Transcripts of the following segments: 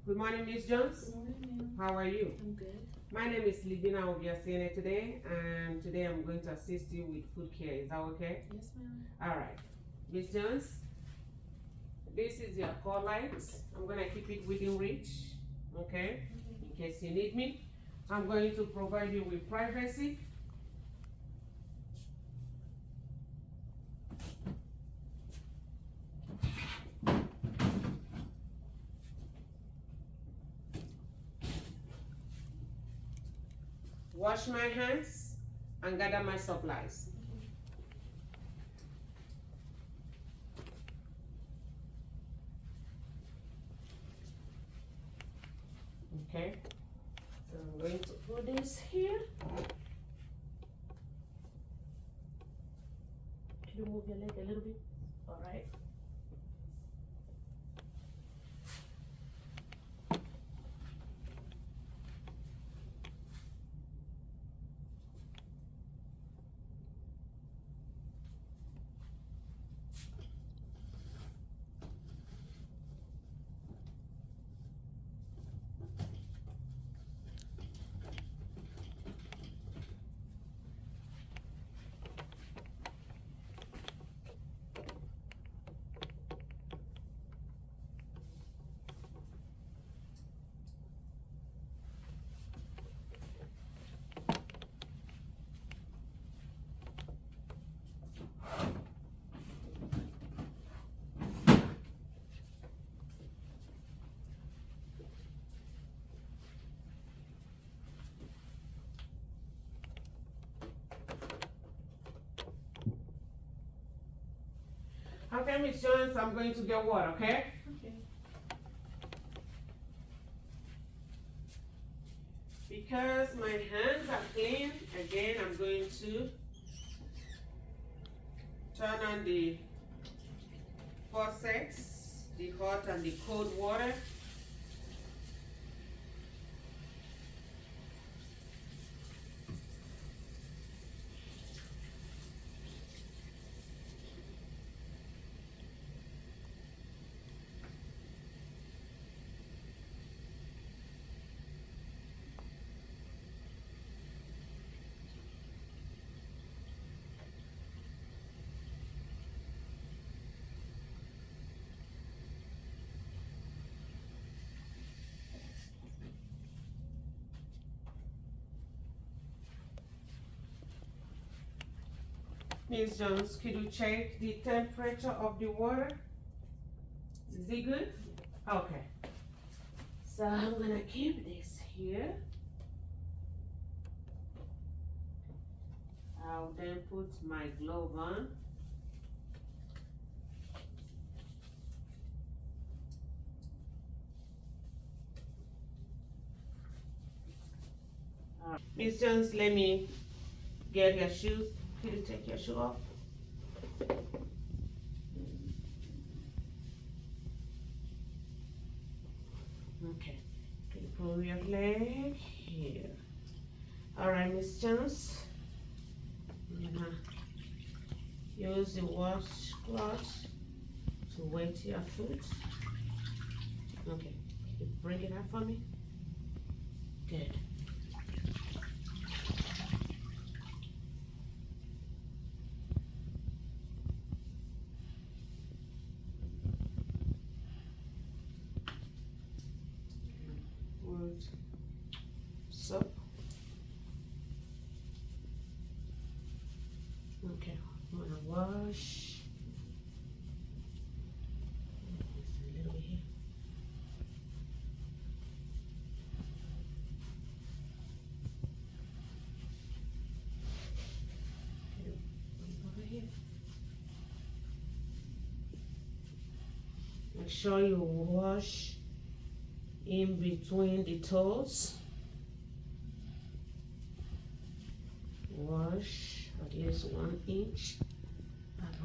Good morning, Miss Jones. Good morning, ma'am. How are you? I'm good. My name is Libina of your CNA today, and today I'm going to assist you with food care. Is that okay? Yes, ma'am. All right. Miss Jones, this is your call lights. I'm going to keep it within reach, okay? In case you need me. I'm going to provide you with privacy. Wash my hands and gather my supplies. Okay, so I'm going to put this here. Can you move your leg a little bit? All right. Okay, Miss Jones, I'm going to get water, okay? Okay. Because my hands are clean, again, I'm going to turn on the faucets, the hot and the cold water. Miss Jones, could you check the temperature of the water? Is it good? Okay. So I'm gonna keep this here. I'll then put my glove on. Miss Jones, let me get your shoes. Could you take your shoe off? Okay. Can you pull your leg here? All right, Miss Jones. I'm gonna use the washcloth to wet your foot. Okay. Can you bring it out for me? Good. Wood soap. Okay, I'm gonna wash. Just a little bit here. Okay, over here. Make sure you wash in between the toes. Wash at least 1 inch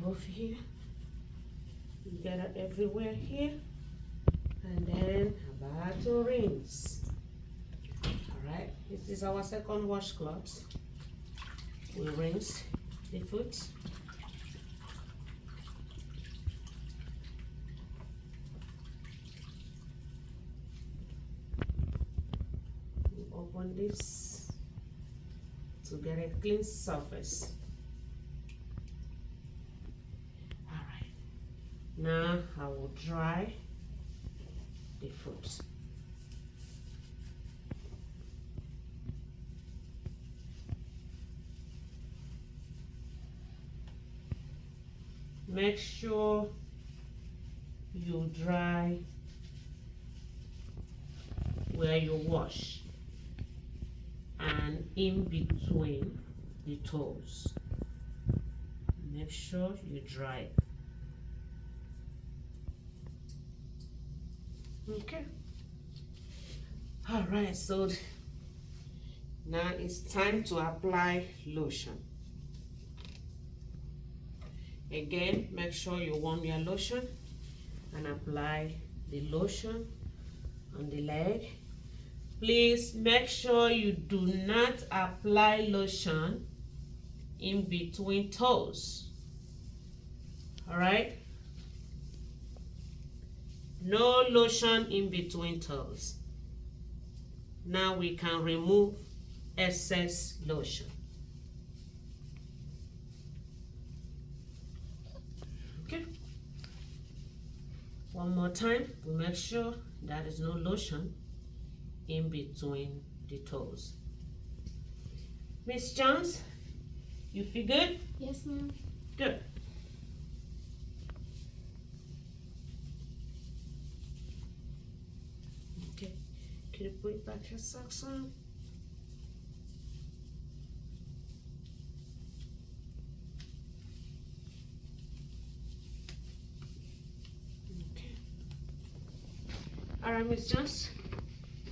above here. You get it everywhere here. And then about to rinse. Alright, this is our second washcloth. We rinse the foot. open this to get a clean surface. All right, now I will dry the fruit. Make sure you dry where you wash and in between the toes. Make sure you dry it. Okay. All right, so now it's time to apply lotion. Again, make sure you warm your lotion and apply the lotion on the leg. Please make sure you do not apply lotion in between toes. All right? No lotion in between toes. Now we can remove excess lotion. Okay. One more time to make sure there is no lotion in between the toes. Miss Jones, you feel good? Yes, ma'am. Good. Okay. Can you put back your socks on? Okay. All right, Miss Jones.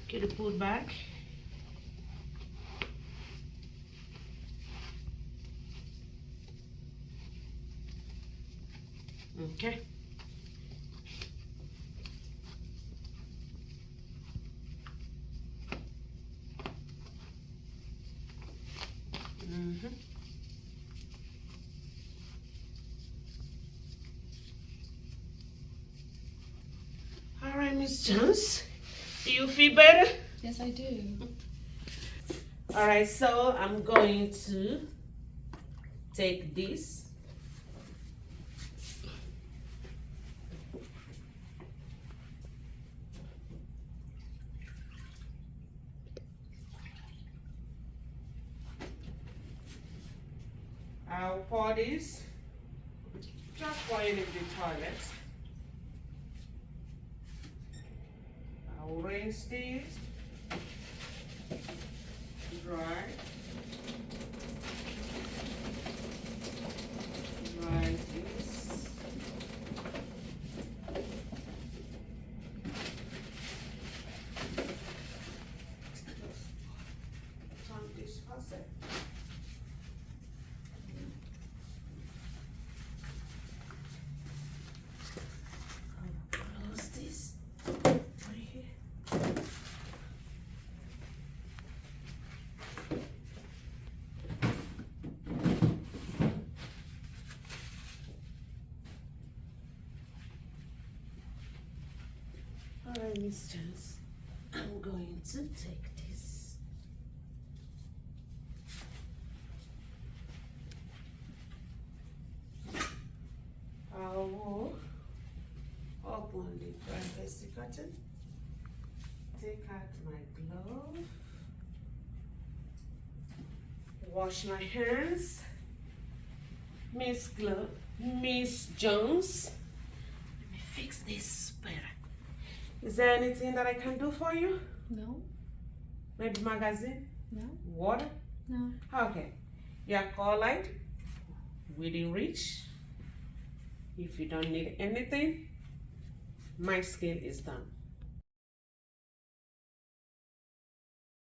Can you pull back? Okay. All right, Miss Jones. Do you feel better? Yes, I do. All right, so I'm going to take this. I'll pour this just for in the toilet. I'll rinse this, dry this. Just turn this faucet. Close this right here. All right, Miss Jones, I'm going to take this. I will open the privacy curtain, take out my glove, wash my hands. Miss Jones, let me fix this better. Is there anything that I can do for you? No. Maybe magazine? No. Water? No. Okay. Your call light within reach. If you don't need anything, my skill is done.